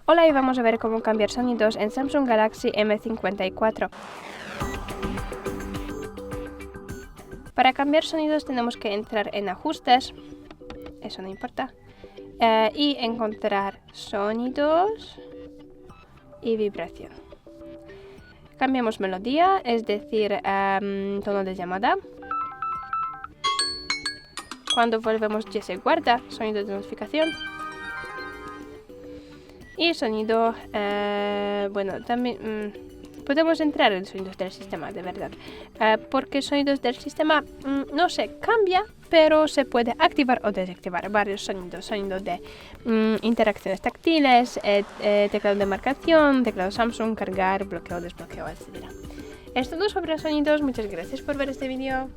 Hola y vamos a ver cómo cambiar sonidos en Samsung Galaxy M54. Para cambiar sonidos tenemos que entrar en ajustes, eso no importa, y encontrar sonidos y vibración. Cambiamos melodía, es decir, tono de llamada. Cuando volvemos ya se guarda sonido de notificación. Y sonido, bueno, también podemos entrar en sonidos del sistema, de verdad. Porque sonidos del sistema no se cambia, pero se puede activar o desactivar varios sonidos. Sonido de interacciones táctiles, teclado de marcación, teclado Samsung, cargar, bloqueo, desbloqueo, etc. Es todo sobre sonidos. Muchas gracias por ver este vídeo.